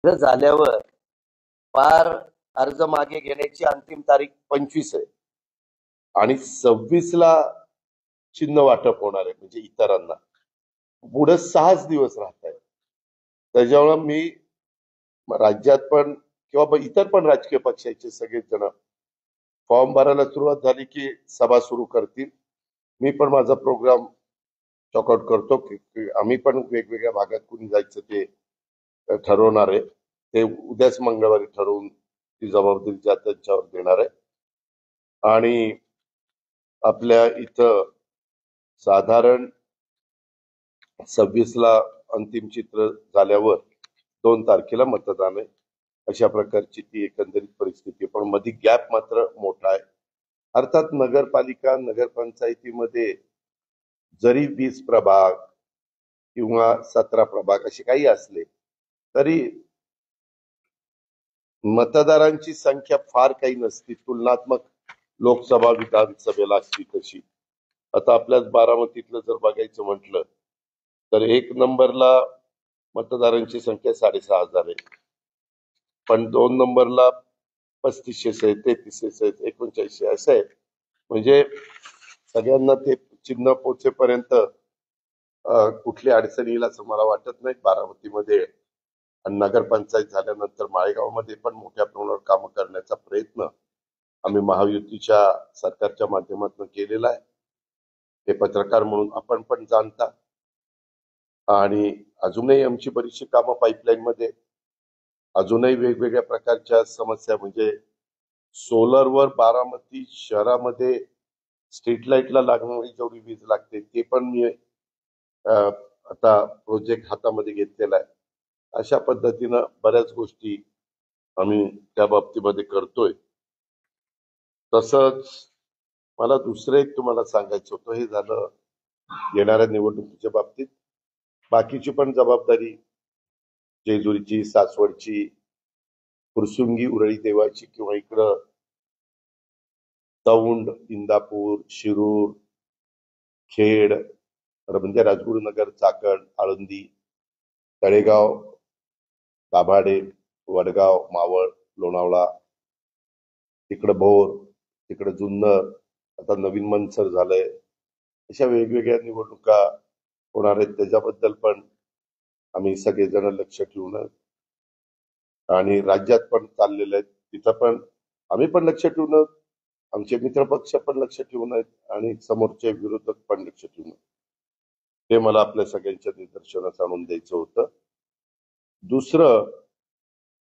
झाल्यावर पार अर्ज मागे घेण्याची अंतिम तारीख 25 आहे आणि 26 ला चिन्ह वाटप होणार आहे, म्हणजे इतरांना पुढे 6च दिवस राहत आहेत. त्याच्यामुळे मी राज्यात पण किंवा इतर पण राजकीय पक्षाचे सगळेच जण फॉर्म भरायला सुरुवात झाली की सभा सुरू करतील. मी पण माझा प्रोग्राम चॉकआउट करतो की आम्ही पण वेगवेगळ्या भागात कुणी जायचं ते ठरवणार आहे. ते उद्याच मंगळवारी ठरवून ती जबाबदारी त्यांच्यावर देणार आहे. आणि आपल्या इथं साधारण 26 ला अंतिम चित्र झाल्यावर 2 तारखेला मतदान आहे. अशा प्रकारची ती एकंदरीत परिस्थिती, पण मध्ये गॅप मात्र मोठा आहे. अर्थात नगरपालिका नगरपंचायतीमध्ये जरी 20 प्रभाग किंवा 17 प्रभाग असे काही असले तरी मतदारांची संख्या फार काही नसती, तुलनात्मक लोकसभा विधानसभेला असती तशी. आता आपल्याच बारामतीतलं जर बघायचं म्हटलं तर 1 नंबरला मतदारांची संख्या 6,500 आहे, पण 2 नंबरला 3500 आहेत, 3300 आहेत, 3900 असं आहे. म्हणजे सगळ्यांना ते चिन्ह पोचेपर्यंत कुठली अडचण येईल असं मला वाटत नाही बारामतीमध्ये. आणि नगरपंचायत झाल्यानंतर माळेगावमध्ये पण मोठ्या प्रमाणावर कामं करण्याचा प्रयत्न आम्ही महायुतीच्या सरकारच्या माध्यमातून केलेला आहे. ते पत्रकार म्हणून आपण पण जाणता. आणि अजूनही आमची बरीचशी कामं पाईपलाईन मध्ये, अजूनही वेगवेगळ्या प्रकारच्या समस्या, म्हणजे सोलरवर बारामती शहरामध्ये स्ट्रीट लाईटला लागणारी जेवढी वीज लागते ते पण मी आता प्रोजेक्ट हातामध्ये घेतलेला आहे. अशा पद्धतीनं बऱ्याच गोष्टी आम्ही त्या बाबतीमध्ये करतोय. तसंच मला दुसरं एक तुम्हाला सांगायचं होतं, हे झालं येणाऱ्या निवडणुकीच्या बाबतीत. बाकीची पण जबाबदारी जेजुरीची, सासवडची, फुरसुंगी उरळी देवाची किंवा इकडं दौंड, इंदापूर, शिरूर, खेड, म्हणजे राजगुरुनगर, चाकण, आळंदी, तळेगाव, दाभाडे, वडगाव, मावळ, लोणावळा, तिकडं भोर, तिकडं जुन्नर, आता नवीन मनसर झालंय. अशा वेगवेगळ्या निवडणुका होणार आहेत, त्याच्याबद्दल पण आम्ही सगळेजण लक्ष ठेवून, आणि राज्यात पण चाललेले आहेत तिथं पण आम्ही पण लक्ष ठेवून, आमचे मित्रपक्ष पण लक्ष ठेवून आहेत आणि समोरचे विरोधक पण लक्ष ठेवून. ते मला आपल्या सगळ्यांच्या निदर्शनास आणून द्यायचं होतं. दुसरं,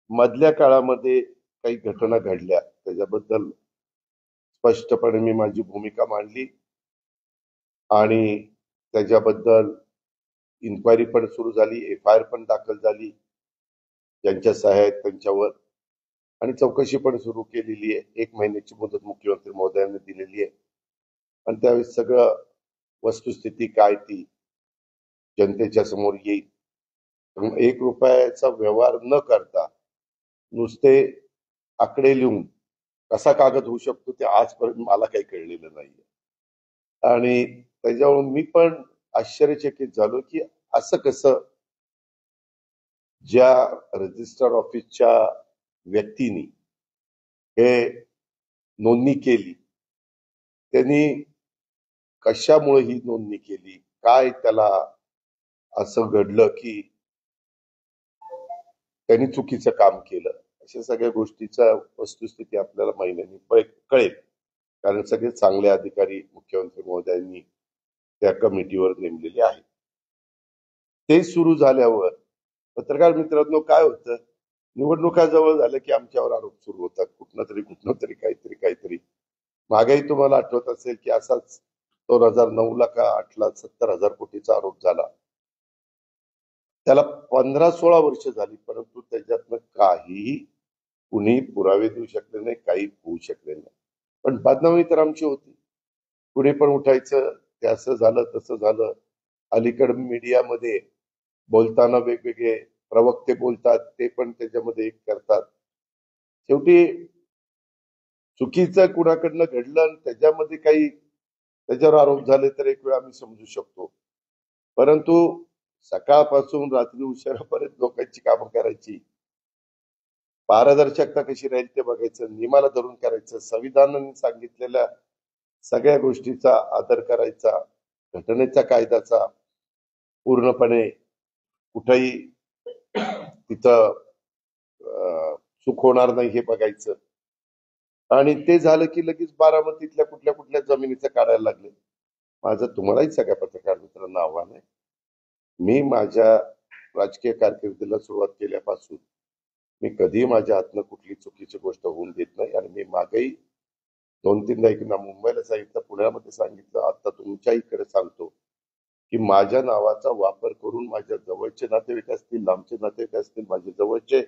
मधल्या काळामध्ये काही घटना घडल्या त्याच्याबद्दल स्पष्टपणे मी माझी भूमिका मांडली आणि त्याच्याबद्दल इन्क्वायरी पण सुरू झाली, FIR पण दाखल झाली ज्यांच्या सह्या आहेत त्यांच्यावर, आणि चौकशी पण सुरू केलेली आहे. 1 महिन्याची मुदत मुख्यमंत्री महोदयांनी दिलेली आहे आणि त्यावेळेस सगळं वस्तुस्थिती काय ती जनतेच्या समोर येईल. 1 रुपयाचा व्यवहार न करता नुसते आकडे लिहून कसा कागद होऊ शकतो ते आजपर्यंत मला काही कळलेलं नाहीये. आणि त्याच्यावर मी पण आश्चर्यचकित झालो की असं कसं, ज्या रजिस्टर ऑफिसच्या व्यक्तीनी हे नोंदणी केली त्यांनी कशामुळे ही नोंदणी केली, काय त्याला असं घडलं की त्यांनी चुकीचं काम केलं, अशा सगळ्या गोष्टीचा वस्तुस्थिती आपल्याला महिन्यांनी कळेल. कारण सगळे चांगले अधिकारी मुख्यमंत्री महोदयांनी त्या कमिटीवर नेमलेले आहेत. ते सुरू झाल्यावर पत्रकार मित्रांनो काय होतं, निवडणुका जवळ झाल्या की आमच्यावर आरोप सुरू होतात, कुठनं तरी काहीतरी. मागेही तुम्हाला आठवत असेल की असाच 2009 ला का 8 ला 70,000 कोटीचा आरोप झाला. त्याला 15-16 वर्ष झाली, परंतु त्याच्यातनं काहीही कुणी पुरावे देऊ शकले नाही, काही होऊ शकले नाही. पण बदनामी तर आमची होती. कुणी पण उठायचं, ते असं झालं तसं झालं. अलीकड मीडियामध्ये बोलताना वेगवेगळे प्रवक्ते बोलतात, ते पण त्याच्यामध्ये करतात. शेवटी चुकीचं कुणाकडनं घडलं आणि त्याच्यामध्ये काही त्याच्यावर आरोप झाले तर एक वेळ आम्ही समजू शकतो, परंतु सकाळपासून रात्री उशिरापर्यंत लोकांची कामं करायची पारदर्शकता कशी राहील ते बघायचं, नियमाला धरून करायचं, संविधानाने सांगितलेल्या सगळ्या गोष्टीचा आदर करायचा, घटनेच्या कायद्याचा पूर्णपणे कुठेही तिथं चूक होणार नाही हे बघायचं. आणि ते झालं की लगेच बारामतीतल्या कुठल्या कुठल्या जमिनीचं काढायला लागले. माझं तुम्हालाही सगळ्या पत्रकार मित्रांना आव्हान आहे, मी माझ्या राजकीय कारकिर्दीला सुरुवात केल्यापासून मी कधीही माझ्या हातनं कुठली चुकीची गोष्ट होऊन देत नाही. आणि मी मागेही 2-3दा एकदा मुंबईला सांगितलं, पुण्यामध्ये सांगितलं, आता तुमच्या इकडे सांगतो की माझ्या नावाचा वापर करून माझ्या जवळचे नातेवाईक असतील, लांबचे नातेवाईक असतील, माझे जवळचे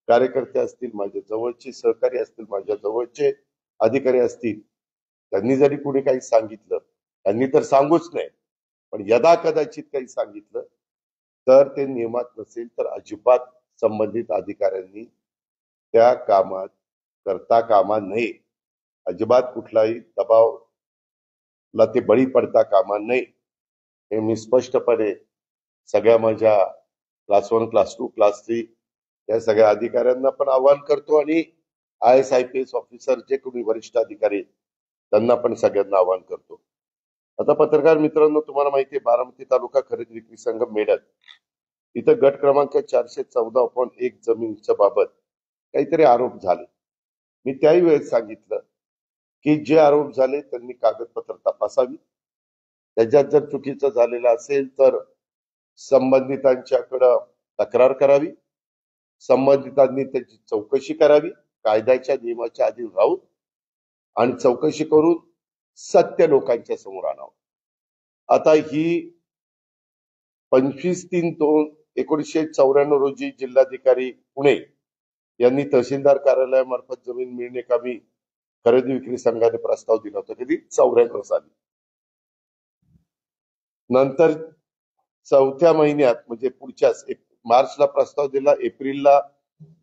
कार्यकर्ते असतील, माझे जवळचे सहकारी असतील, माझ्या जवळचे अधिकारी असतील, त्यांनी जरी कुणी काही सांगितलं, त्यांनी तर सांगूच नाही, पण यदा कदाचित काही सांगितलं तर ते नियमात नसेल तर अजिबात संबंधित अधिकाऱ्यांनी त्या कामात करता कामा नये. अजिबात कुठलाही दबावला ते बळी पडता कामा नये, हे मी स्पष्टपणे सगळ्या माझ्या क्लास 1, क्लास 2, क्लास 3 या सगळ्या अधिकाऱ्यांना पण आवाहन करतो. आणि IAS ऑफिसर जे कोणी वरिष्ठ अधिकारी त्यांना पण सगळ्यांना आवाहन करतो. आता पत्रकार मित्रांनो, तुम्हाला माहिती आहे, बारामती तालुका खरेदी विक्री संघ मेडक इथं गट क्रमांक 414/1 जमिनीच्या बाबत काहीतरी आरोप झाले. मी त्याही वेळेस सांगितलं की जे आरोप झाले त्यांनी कागदपत्र तपासावी, त्याच्यात जर चुकीचं झालेलं असेल तर संबंधितांच्याकडं तक्रार करावी, संबंधितांनी त्याची चौकशी करावी, कायद्याच्या नियमाच्या अधीन राहून, आणि चौकशी करून सत्य लोकांच्या समोर आणावं. आता ही 25/3/1994 रोजी जिल्हाधिकारी पुणे यांनी तहसीलदार कार्यालयामार्फत जमीन मिळणे कामी खरेदी विक्री संघाने प्रस्ताव दिला होता. कधी 94 साली. नंतर 4थ्या महिन्यात म्हणजे पुढच्याच मार्चला प्रस्ताव दिला, एप्रिलला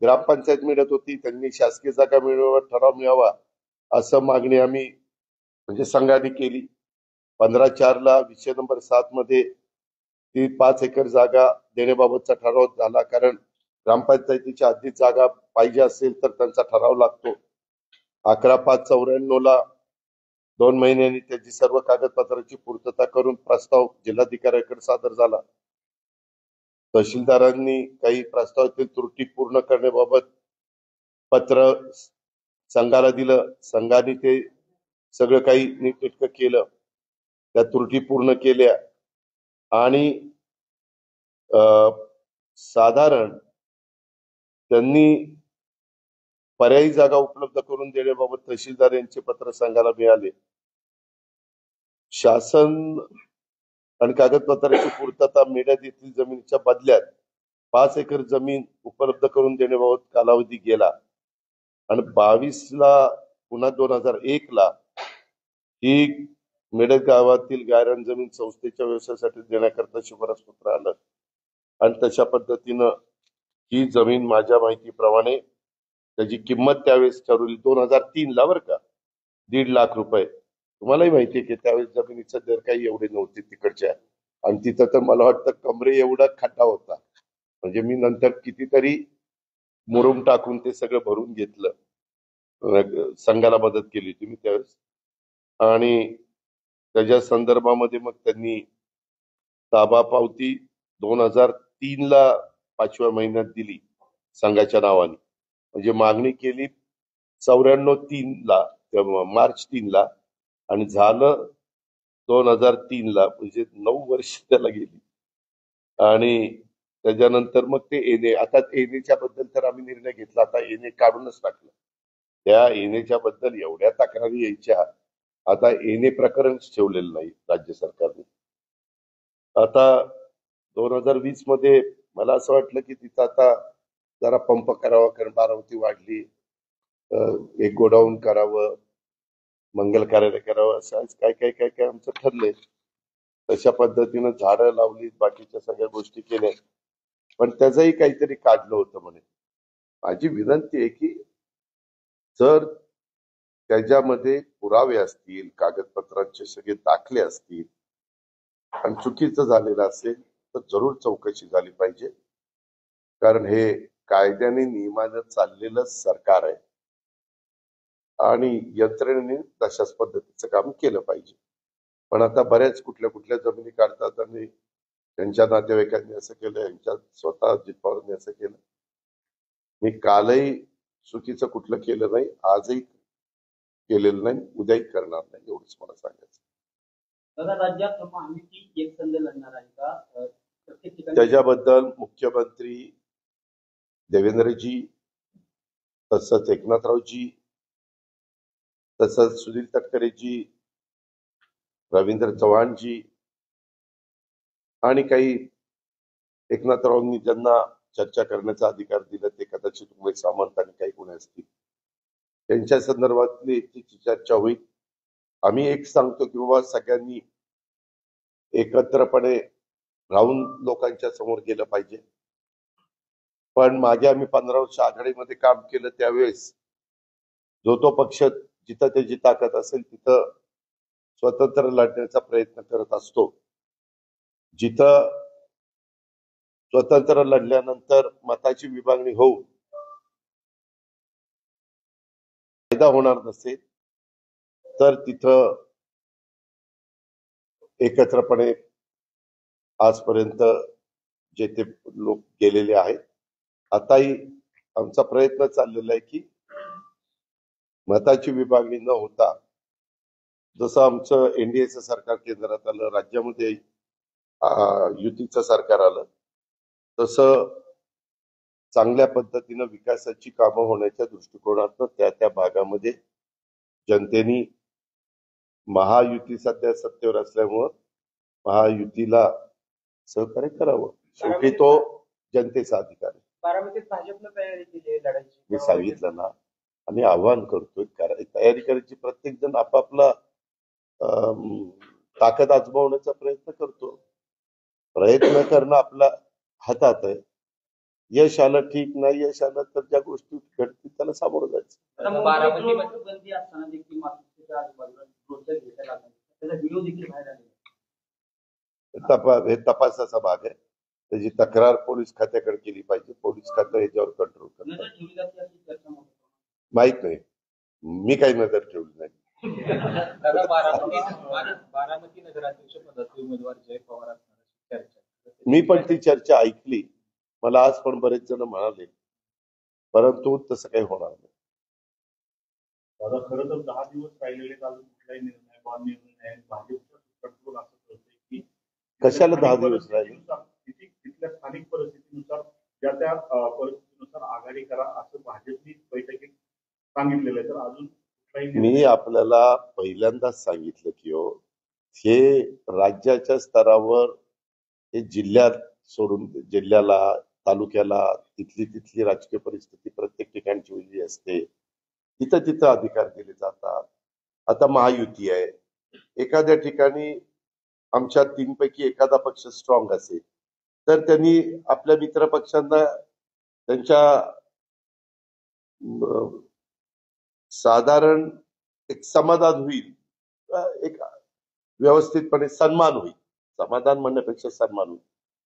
ग्रामपंचायत मिळत होती, त्यांनी शासकीय जागा मिळवावा, ठराव मिळावा असं मागणी आम्ही म्हणजे संघाने केली. 15/4ला विषय नंबर 7 मध्ये ती 5 एकर जागा देण्याबाबतचा ठराव झाला, कारण ग्रामपंचायतीच्या हद्दीत जागा पाहिजे असेल तर त्यांचा ठराव लागतो. 11/5/94ला 2 महिन्यांनी त्याची सर्व कागदपत्राची पूर्तता करून प्रस्ताव जिल्हाधिकाऱ्याकडे सादर झाला. तहसीलदारांनी काही प्रस्तावातील त्रुटी पूर्ण करण्याबाबत पत्र संघाला दिलं. संघाने ते सगळं काही नीटनेटकं केलं, त्या त्रुटी पूर्ण केल्या. आणि साधारण त्यांनी पर्यायी जागा उपलब्ध करून देण्याबाबत तहसीलदार यांचे पत्र संघाला मिळाले. शासन आणि कागदपत्राची पूर्तता मेढ्यात येथील जमिनीच्या बदल्यात 5 एकर जमीन उपलब्ध करून देण्याबाबत कालावधी गेला. आणि 22ला पुन्हा 2001ला ही मेढक गावातील गायरान जमीन संस्थेच्या व्यवसायासाठी देण्याकरता शिफारस पत्र आलं. आणि तशा पद्धतीनं ही जमीन माझ्या माहितीप्रमाणे त्याची किंमत त्यावेळेस ठरवली 2003ला, बरं का, 1.5 लाख रुपये. तुम्हालाही माहितीये की त्यावेळेस जमिनीचा दर काही एवढे नव्हते तिकडच्या. आणि तिथं तर मला वाटतं कमरे एवढा खड्डा होता, म्हणजे मी नंतर कितीतरी मुरुम टाकून ते सगळं भरून घेतलं, संघाला मदत केली होती मी त्यावेळेस. आणि त्याच्या संदर्भामध्ये मग त्यांनी ताबा पावती 2003ला 5व्या महिन्यात दिली संघाच्या नावाने. म्हणजे मागणी केली 94/3ला, मार्च 3ला, आणि झालं 2003ला, म्हणजे 9 वर्ष त्याला गेली. आणि त्याच्यानंतर मग ते एने, आता एनेच्या बद्दल तर आम्ही निर्णय घेतला, आता एने काढूनच टाकलं. त्या एनेच्या बद्दल एवढ्या तक्रारी यायच्या, आता एने प्रकरणच ठेवलेलं नाही राज्य सरकारने. आता 2020 मध्ये मला असं वाटलं की तिथं आता जरा पंप करावा, कारण बारामती वाढली, एक गोडाऊन करावं, मंगल कार्यालय करावं, असं काय काय काय काय आमचं ठरलंय. तशा पद्धतीनं झाडं लावली, बाकीच्या सगळ्या गोष्टी केल्या, पण त्याचंही काहीतरी काढलं होतं म्हणे. माझी विनंती आहे की जर त्याच्यामध्ये पुरावे असतील, कागदपत्रांचे सगळे दाखले असतील, आणि चुकीचं झालेलं असेल तर जरूर चौकशी झाली पाहिजे. कारण हे कायद्याने नियमानं चाललेलं सरकार आहे आणि यंत्रणेने तशाच पद्धतीचं काम केलं पाहिजे. पण आता बऱ्याच कुठल्या कुठल्या जमिनी काढतात आणि त्यांच्या नातेवाईकांनी असं केलं, यांच्या स्वतः अजित पवारांनी असं केलं. मी कालही चुकीचं कुठलं केलं नाही, आजही केलेलं नाही, उद्याही करणार नाही, एवढंच मला सांगायचं. दादा, राज्यात महायुती एक संघ लढणार आहे का? प्रत्येक ठिकाणी त्याच्याबद्दल मुख्यमंत्री देवेंद्रजी, तसंच एकनाथरावजी, तसंच सुनील तटकरेजी, रवींद्र चव्हाणजी आणि काही एकनाथरावांनी ज्यांना चर्चा करण्याचा अधिकार दिला ते कदाचित उमेश सामंत आणि काही कोणी असतील, त्यांच्या संदर्भातली त्याची चर्चा होईल. आम्ही एक सांगतो की बाबा सगळ्यांनी एकत्रपणे राहून लोकांच्या समोर गेलं पाहिजे. पण मागे आम्ही 15 वर्ष आघाडीमध्ये काम केलं त्यावेळेस जो तो पक्ष जिथं त्याची ताकद असेल तिथं स्वतंत्र लढण्याचा प्रयत्न करत असतो. जिथं स्वतंत्र लढल्यानंतर मताची विभागणी होऊन फायदा होणार नसेल तर तिथं एकत्रपणे आजपर्यंत जे ते लोक गेलेले आहेत, आताही आमचा प्रयत्न चाललेला आहे की मताची विभागणी न होता जसं आमचं एनडीएचं सरकार केंद्रात आलं, राज्यामध्ये युतीचं सरकार आलं, तसं चांगल्या पद्धतीनं विकासाची कामं होण्याच्या दृष्टिकोनातून त्या त्या भागामध्ये जनतेने महायुती सध्या सत्तेवर असल्यामुळं महायुतीला सहकार्य करावं. शेवटी तो जनतेचा अधिकार आहे. बारामतीत भाजपनं तयारी केली आहे लढायची. मी सांगितलं ना, आम्ही आव्हान करतोय, तयारी करायची. प्रत्येक जण आपापला ताकद आजमावण्याचा प्रयत्न करतो. प्रयत्न करणं आपल्या हातात आहे. यश आलं ठीक, नाही यश आलं तर ज्या गोष्टी घडतील त्याला सामोरं जायचं. बारामती बंदी असताना देखील मातृत्वाच्या आजूबाजूला ड्रोनच्या घेतल्या लागतात, त्याचा व्हिडिओ देखील बाहेर आलेला हे तपासाचा भाग आहे. त्याची तक्रार पोलीस खात्याकडे केली पाहिजे. पोलीस खातं याच्यावर कंट्रोल करतं. माहित नाही, मी काही नजर ठेवली नाही. बारामती नगराध्यक्ष पदाचे उमेदवार जय पवार असणार चर्चा, मी पण ती चर्चा ऐकली. मला आज पण बरेच जण म्हणाले, परंतु तसं काही होणार नाही. दादा, खरं तर 10 दिवस राहिलेले अजून कुठलाही निर्णय निर्णय भाजपचा कंट्रोल असं करतोय की कशाला 10 दिवस राहिले? तिथल्या स्थानिक परिस्थितीनुसार त्या त्या परिस्थितीनुसार आघाडी करा असं भाजपने बैठकीत सांगितलेलं आहे. तर अजून मी आपल्याला पहिल्यांदाच सांगितलं की हे राज्याच्या स्तरावर हे जिल्ह्यात सोडून जिल्ह्याला, तालुक्याला तिथली राजकीय परिस्थिती प्रत्येक ठिकाणची वेगळी असते. तिथं तिथं अधिकार दिले जातात. आता महायुती आहे, एखाद्या ठिकाणी आमच्या 3 पैकी एखादा पक्ष स्ट्रॉंग असेल तर त्यांनी आपल्या मित्र पक्षांना त्यांच्या साधारण एक समाधान होईल, एक व्यवस्थितपणे सन्मान होईल. समाधान म्हणण्यापेक्षा सन्मान होईल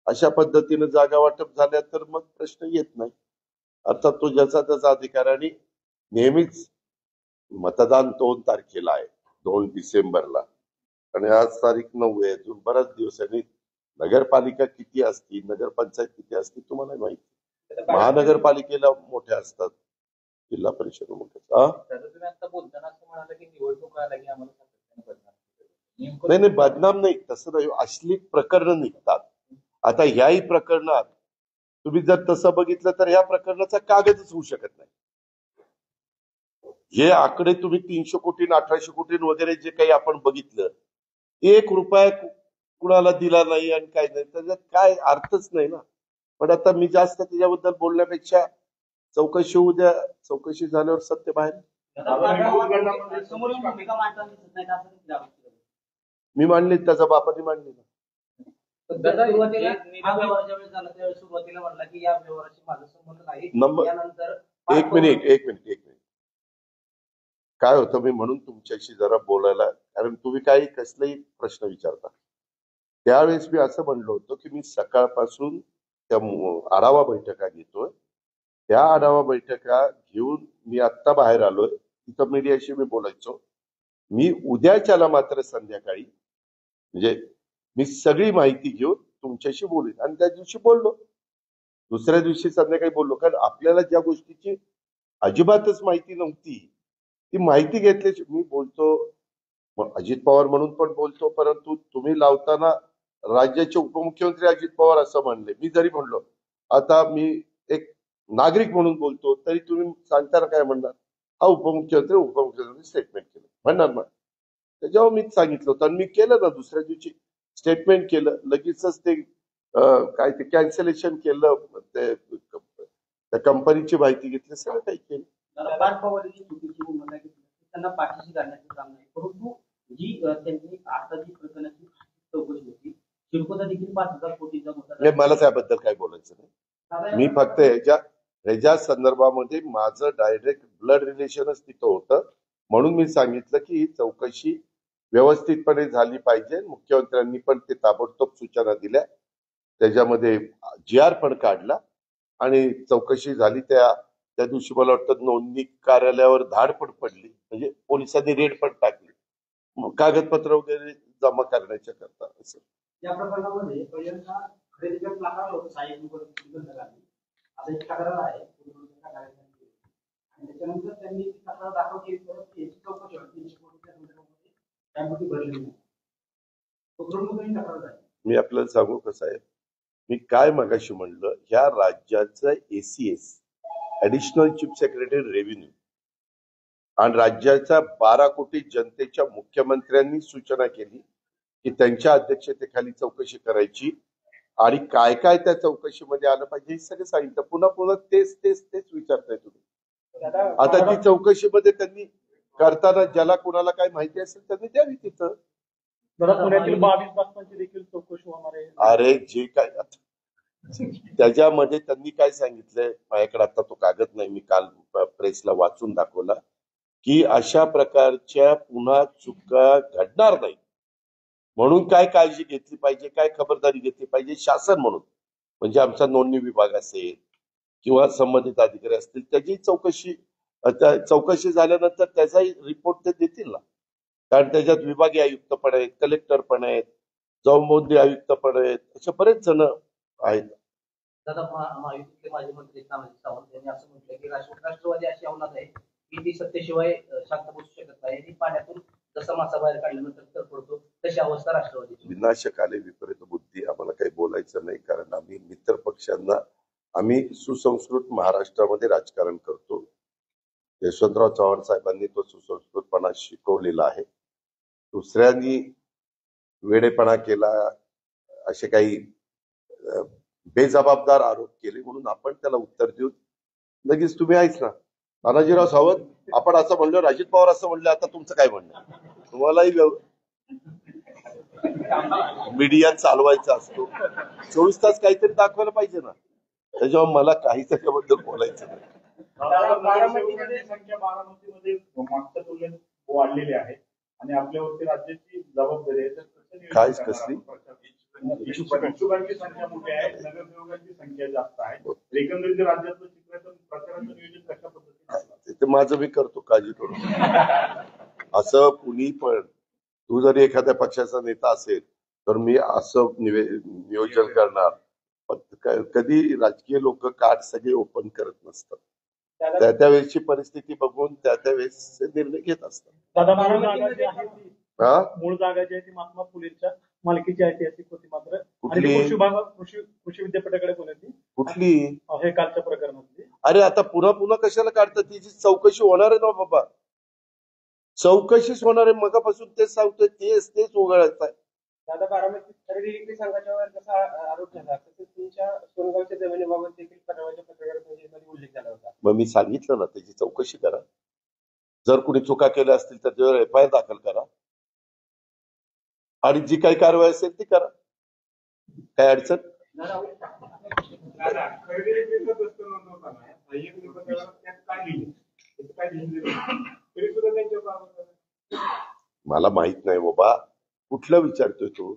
अशा पद्धतीने जागा वाटप झाल्या तर मग प्रश्न येत नाही. अर्थात तो ज्याचा त्याचा अधिकार. आणि नेहमीच मतदान 2 तारखेला आहे, 2 डिसेंबरला, आणि आज तारीख 9 आहे. अजून बराच दिवस आहे. नगरपालिका किती असती, नगरपंचायत किती असती तुम्हाला माहिती. महानगरपालिकेला मोठ्या असतात, जिल्हा परिषद मोठ्या. नाही, बदनाम नाही, तसं नाही. अश्लील प्रकरण निघतात. आता ह्याही प्रकरणात तुम्ही जर तसं बघितलं तर ह्या प्रकरणाचा कागदच होऊ शकत नाही. हे आकडे तुम्ही 300 कोटी 1800 कोटी वगैरे जे काही आपण बघितलं, 1 रुपया कुणाला दिला नाही आणि काय नाही, त्याच्यात काय अर्थच नाही ना. पण आता मी जास्त त्याच्याबद्दल बोलण्यापेक्षा चौकशी होऊ द्या. चौकशी झाल्यावर सत्य बाहेर. मी मांडले, त्याचा बापाने मांडले ना. एक मिनिट काय होतं, मी म्हणून तुमच्याशी जरा बोलायला, कारण तुम्ही काही कसलाही प्रश्न विचारता त्यावेळेस मी असं म्हणलो होतो की मी सकाळपासून त्या आढावा बैठका घेतोय त्या आढावा बैठका घेऊन मी आत्ता बाहेर आलोय. तिथं मीडियाशी मी बोलायचो. मी उद्याच्याला मात्र संध्याकाळी म्हणजे मी सगळी माहिती घेऊन तुमच्याशी बोलेन आणि त्या दिवशी बोललो. दुसऱ्या दिवशी संध्याकाळी बोललो, कारण आपल्याला ज्या गोष्टीची अजिबातच माहिती नव्हती ती माहिती घेतल्याची मी बोलतो. अजित पवार म्हणून पण बोलतो, परंतु तुम्ही लावताना राज्याचे उपमुख्यमंत्री अजित पवार असं म्हणले. मी जरी म्हणलो आता मी एक नागरिक म्हणून बोलतो तरी तुम्ही सांगताना काय म्हणणार, हा उपमुख्यमंत्री स्टेटमेंट केलं म्हणणार ना. त्याच्यावर मी सांगितलं होतं आणि मी केलं ना, दुसऱ्या दिवशी स्टेटमेंट केलं. लगेचच ते काय ते कॅन्सलेशन केलं, त्या कंपनीची माहिती घेतली, सगळं काही केलं. पार्थ पवारांची चुकीची भूमिका घेतली त्यांना पाठीशी घालण्याचं काम नाही, परंतु जी त्यांनी आता जी प्रकरणाची चौकशी होती शिरकोचा देखील 5,000 कोटीचा मुद्दा. मला त्याबद्दल काय बोलायचं नाही. मी फक्त ह्याच्या संदर्भामध्ये माझं डायरेक्ट ब्लड रिलेशनच तिथं होतं, म्हणून मी सांगितलं की ही चौकशी व्यवस्थितपणे झाली पाहिजे. मुख्यमंत्र्यांनी पण ते ताबडतोब सूचना दिल्या, त्याच्यामध्ये GR पण काढला आणि चौकशी झाली. त्या दिवशी मला वाटतं नोंदणी कार्यालयावर धाड पण पडली, म्हणजे पोलिसांनी रेड पण टाकली कागदपत्र वगैरे जमा करण्याच्या करता. असं या प्रकरणामध्ये पहिल्यांदा खरेदीच्या नाकार होतं साहेब असं एक तक्रार आहे आणि त्याच्यानंतर त्यांनी ती तक्रार दाखल केली तर याची चौकशी होती 300 कोटीच्या संदर्भामध्ये त्यामध्ये भरलेली नाही. तक्रार झाली. मी आपल्याला सांगू कसं आहे, मी काय मगाशी म्हणलं, ह्या राज्याचं ACS additional chief secretary revenue आणि राज्याच्या 12 कोटी जनतेच्या मुख्यमंत्र्यांनी सूचना केली की त्यांच्या अध्यक्षतेखाली चौकशी करायची आणि काय काय त्या चौकशीमध्ये आलं पाहिजे हे सगळं सांगितलं. पुन्हा पुन्हा तेच विचारताय तुम्ही. आता ती चौकशीमध्ये त्यांनी करताना ज्याला कोणाला काय माहिती असेल त्यांनी द्यावी तिथं. पुण्यातील 22 बातम्यांची देखील चौकशी होणार आहे. अरे जे काय त्याच्यामध्ये त्यांनी काय सांगितलंय, माझ्याकडे आता तो कागद नाही, मी काल प्रेसला वाचून दाखवला की अशा प्रकारच्या पुन्हा चुका घडणार नाही म्हणून काय काळजी घेतली पाहिजे, काय खबरदारी घेतली पाहिजे शासन म्हणून, म्हणजे आमचा नोंदणी विभाग असेल किंवा संबंधित अधिकारी असतील, त्याची चौकशी झाल्यानंतर त्याचाही रिपोर्ट ते देतील ना. कारण त्याच्यात विभागीय आयुक्त पण आहेत, कलेक्टर पण आहेत, जौनमोदी आयुक्त पण आहेत, असे बरेच जण आहेत. दादा महायुतीचे माजी मंत्री सावंत यांनी असं म्हटलं की राष्ट्रवादी अशी अवलाद आहे की ती सत्तेशिवाय शांत बसू शकत नाही आणि पाण्यातून जसा मासा बाहेर काढल्यानंतर तर पडतो तशी अवस्था राष्ट्रवादीची. विनाशक आले विपरीत बुद्धी, आम्हाला काही बोलायचं नाही, कारण आम्ही मित्र पक्षांना आम्ही सुसंस्कृत महाराष्ट्रामध्ये राजकारण करतो. यशवंतराव चव्हाण साहेबांनी तो सुसंस्कृतपणा शिकवलेला आहे. दुसऱ्यांनी वेडेपणा केला, असे काही बेजबाबदार आरोप केले म्हणून आपण त्याला उत्तर देऊ लगेच तुम्ही आहेच ना तानाजीराव सावंत, आपण असं म्हणलं, अजित पवार असं म्हणलं, आता तुमचं काय म्हणणं. तुम्हालाही मीडिया चालवायचा असतो, 24 तास काहीतरी दाखवायला पाहिजे ना. त्याच्यावर मला काही त्याच्याबद्दल बोलायचं नाही. संख्या बारामतीमध्ये मागच्या तुलनेत वाढलेली आहे आणि आपल्यावरती राज्याची जबाबदारी आहे. काय कसली इच्छुकांची संख्या मोठी आहे, नगरसेवकांची संख्या जास्त आहे. एकंदरीत राज्यातलं चित्राचं प्रचाराचं नियोजन कशा पद्धतीने ते माझं मी करतो, काळजी करू. असं कुणी पण, तू जरी एखाद्या पक्षाचा नेता असेल तर मी असं नियोजन करणार. कधी राजकीय लोक कार्ड सगळे ओपन करत नसतात, त्या वेळेची परिस्थिती बघून त्या वेळेस निर्णय घेत असतात. मूळ जागा जी आहे ती महात्मा फुलेंच्या मालकीची ऐतिहासिक होती, मात्र कृषी विद्यापीठाकडे बोलायची. कुठली हे कालच्या प्रकरणातली. अरे आता पुन्हा कशाला काढतात, तिची चौकशी होणार आहे ना बाबा, चौकशीच होणार आहे. मगापासून तेच सांगतोय, तेच उघडायचं आहे. दादा बारामती खरेदी विक्री संघाच्यावर जसा आरोप झाला तसंच तुमच्या सोनगावच्या जमिनीबाबत देखील परवाच्या पत्रकार परिषदेमध्ये उल्लेख झाला होता. मग मी सांगितलं ना, त्याची चौकशी करा. जर कुणी चुका केल्या असतील तर त्याच्यावर FIR दाखल करा आणि जी काही कारवाई असेल ती करा, काय अडचण. मला माहित नाही बाबा, कुठलं विचारतोय तू.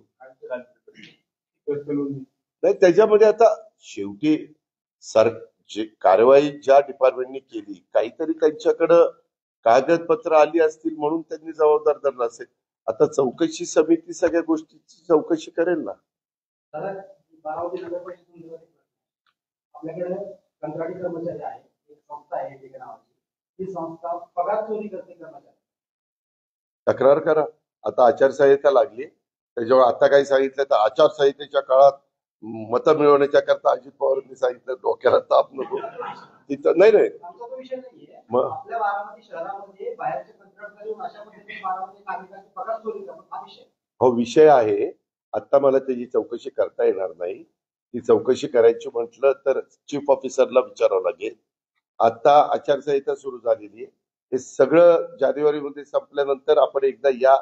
नाही त्याच्यामध्ये आता शेवटी जे कारवाई ज्या डिपार्टमेंटने केली, काहीतरी त्यांच्याकडं कागदपत्र आली असतील म्हणून त्यांनी जबाबदार धरला असेल. आता चौकशी समिती सगळ्या गोष्टीची चौकशी करेल ना. दादा, बारामती नगर परिषद आपल्याकडे कंत्राटी कर्मचारी आहे, एक संस्था आहे वेगळ्या नावाची. ही संस्था पगार चोरी करते कर्मचारी. तक्रार करा. आता आचारसंहिता लागली त्याच्यावर आता काही सांगितलं तर आचारसंहितेच्या काळात मतं मिळवण्याच्या करता अजित पवारांनी सांगितलं डोक्याला ताप नको तिथं. नाही आमचा तो विषय नाहीये. मग आपल्या बारामती शहरामध्ये बाहेरचे कंत्राटदार येऊन अशा पद्धतीने बारामती नागरिकांचे पगार चोरी करतात, हा विषय. हो, विषय आहे. आता मला त्याची चौकशी करता येणार नाही. ती चौकशी करायची म्हटलं तर चीफ ऑफिसरला विचारावं लागेल. आता आचारसंहिता सुरू झालेली आहे. हे सगळं जानेवारीमध्ये संपल्यानंतर आपण एकदा या,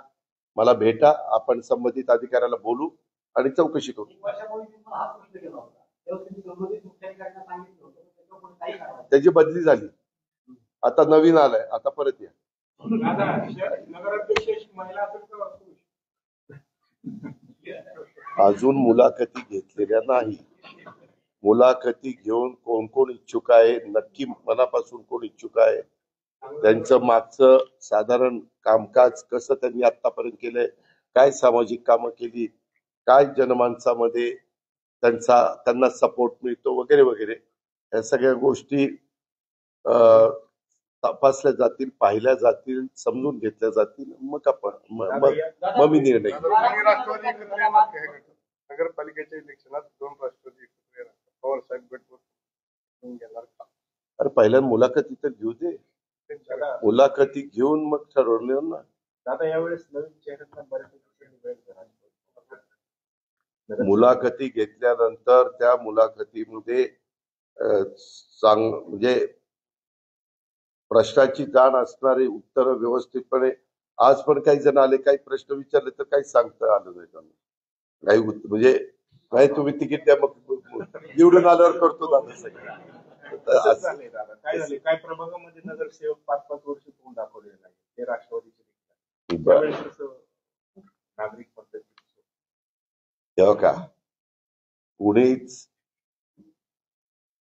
मला भेटा, आपण संबंधित अधिकाऱ्याला बोलू आणि चौकशी करू. एक वर्षापूर्वी मी तुम्हाला हाच प्रश्न केला होता, तेव्हा तुम्ही संबंधित मुख्याधिकाऱ्यांना सांगितलं होतं, त्याच्यावर कोणी काही कारवाई. त्याची बदली झाली, आता नवीन आलाय, आता परत या. नगराध्यक्ष महिला असेल तर अजून मुलाखती घेतलेल्या नाही. मुलाखती घेऊन कोण कोण इच्छुक आहे, नक्की मनापासून कोण इच्छुक आहे, त्यांचं मागचं साधारण कामकाज कसं त्यांनी आतापर्यंत केलंय, काय सामाजिक कामं केली, काय जनमानसामध्ये त्यांना सपोर्ट मिळतो वगैरे वगैरे, या सगळ्या गोष्टी तपासल्या जातील, पाहिल्या जातील, समजून घेतल्या जातील. मग आपण मग मी निर्णय घेईन. नगरपालिकेच्या इलेक्शनात 2 राष्ट्रवादी एकत्र येणार, पवार साहेब गटवर घेणार का? अरे पहिल्या मुलाखती तर घेऊ दे, मुलाखती घेऊन मग ठरवणार ना. आता यावेळेस नवीन चेहऱ्यांना बऱ्यापैकी मुलाखती घेतल्यानंतर त्या मुलाखतीमध्ये म्हणजे प्रश्नाची जाण असणारे उत्तर व्यवस्थितपणे. आज पण काही जण आले, काही प्रश्न विचारले तर काही सांगता आलं नाही त्यांना. काही म्हणजे नाही तुम्ही तिकीट द्या मग निवडून आल्यावर करतो दादा सगळं. काय झाले, काय प्रभागामध्ये नगरसेवक 5-5 वर्ष तोंड दाखवलेले नाही, ते राष्ट्रवादीचे नागरिक पद्धती तेव्हा का कुणीच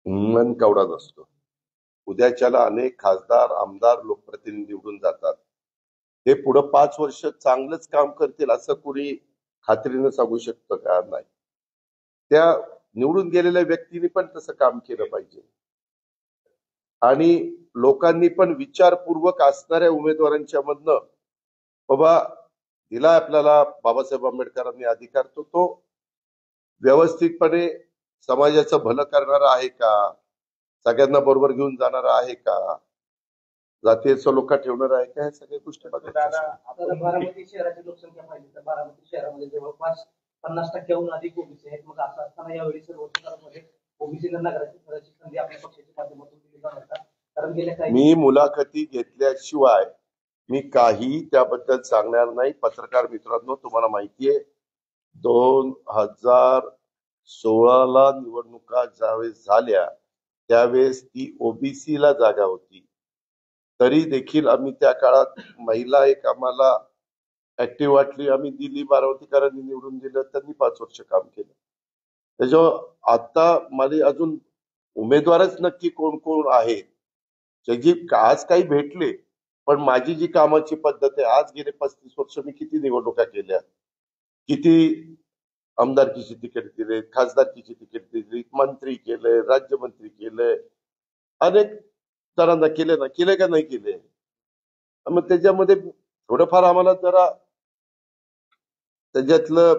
मन कवडा नसतो. उद्याच्याला अनेक खासदार, आमदार, लोकप्रतिनिधी निवडून जातात. ते पुढं 5 वर्ष चांगलंच काम करतील असं कुणी खात्रीनं सांगू शकतं का? नाही. त्या निवडून गेलेल्या व्यक्तीने पण तसं काम केलं पाहिजे आणि लोकांनी पण विचारपूर्वक असणाऱ्या उमेदवारांच्या मधनं बाबा दिला आपल्याला बाबासाहेब आंबेडकरांनी अधिकार, तो व्यवस्थितपणे समाजाचं भलं करणारा आहे का, सगळ्यांना बरोबर घेऊन जाणारा आहे का, जातीय सलोखा ठेवणार आहे का, ह्या सगळ्या गोष्टी बघायच्या. बारामती शहराची लोकसंख्या पाहिली तर बारामती शहरामध्ये जवळपास 50% अधिक ओबीसी आहेत. मग असं असताना यावेळी सर्व शहरामध्ये ओबीसीला नगराध्यक्षाची संधी आपल्या पक्षाच्या माध्यमातून दिली जाणार का? कारण गेल्या काही मी मुलाखती घेतल्याशिवाय मी काही त्याबद्दल सांगणार नाही. पत्रकार मित्रांनो, तुम्हाला माहितीये 2016ला निवडणुका ज्यावेळेस झाल्या त्यावेळेस ती ओबीसीला जागा होती. तरी देखील आम्ही त्या काळात महिला एक आम्हाला ऍक्टिव्ह वाटली, आम्ही दिली. बारामतीकरांनी निवडून दिलं, त्यांनी 5 वर्ष काम केलं. त्याच्यावर आता मला अजून उमेदवारच नक्की कोण कोण आहेत त्याची आज काही भेटले, पण माझी जी कामाची पद्धत आहे, आज गेले 35 वर्ष मी किती निवडणुका केल्या, किती आमदारकीची तिकीट दिले, खासदारकीची तिकीट दिली, मंत्री केले, राज्यमंत्री केले, अनेक जणांना केले ना, केले का नाही केले. मग त्याच्यामध्ये थोडंफार आम्हाला जरा त्याच्यातलं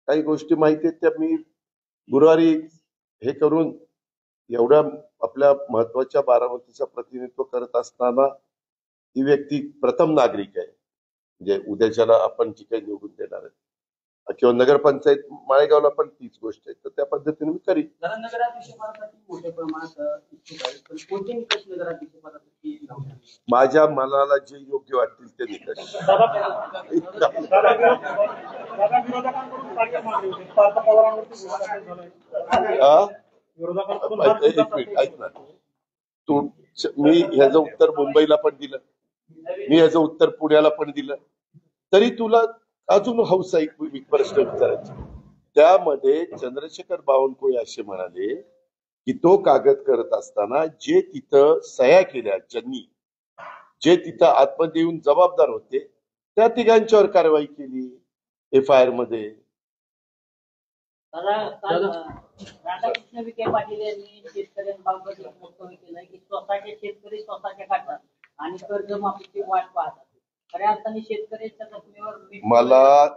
काही गोष्टी माहिती आहेत, त्या मी गुरुवारी हे करून एवढ्या आपल्या महत्वाच्या बारामतीचं प्रतिनिधित्व करत असताना ती व्यक्ती प्रथम नागरिक आहे, म्हणजे उद्याच्याला आपण जी काही निवडून देणार आहे किंवा नगरपंचायत माळेगावला पण तीच गोष्ट आहे, तर त्या पद्धतीने मी करीन. नगराध्यक्षपदासाठी मोठ्या प्रमाणात इच्छुक आहेत, पण कोणते निकष नगराध्यक्षपदासाठी माझ्या मनाला जे योग्य वाटतील ते निकष. एक मिनिट ऐक ना, तू मी ह्याचं उत्तर मुंबईला पण दिलं, मी ह्याचं उत्तर पुण्याला पण दिलं, तरी तुला अजून व्यावसायिक प्रश्न विचारायचे. त्यामध्ये चंद्रशेखर बावनकुळे असे म्हणाले की तो कागद करत असताना जे तिथं सह्या केल्या ज्यांनी, जे तिथं आतमध्ये येऊन जबाबदार होते, त्या तिघांच्यावर कारवाई केली FIR मध्ये. काल राधाकृष्ण विखे पाटील यांनी शेतकऱ्यांबाबत एक वक्तव्य केलंय की स्वतःचे शेतकरी स्वतःच्या काढतात आणि कर्जमाफीची वाट पाहतात. खऱ्या अर्थाने शेतकऱ्यांच्या जखमेवर मला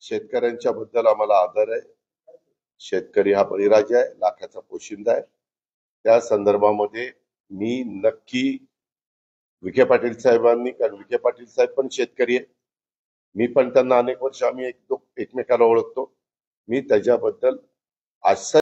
शेतकऱ्यांच्या बद्दल आम्हाला आदर आहे. शेतकरी हा बळीराजा आहे, लाखाचा पोशिंदा आहे. त्या संदर्भामध्ये मी नक्की विखे पाटील साहेबांनी, कारण विखे पाटील साहेब पण शेतकरी आहे, मी पण त्यांना अनेक वर्ष आम्ही एकमेकाला ओळखतो, मी त्याच्याबद्दल आज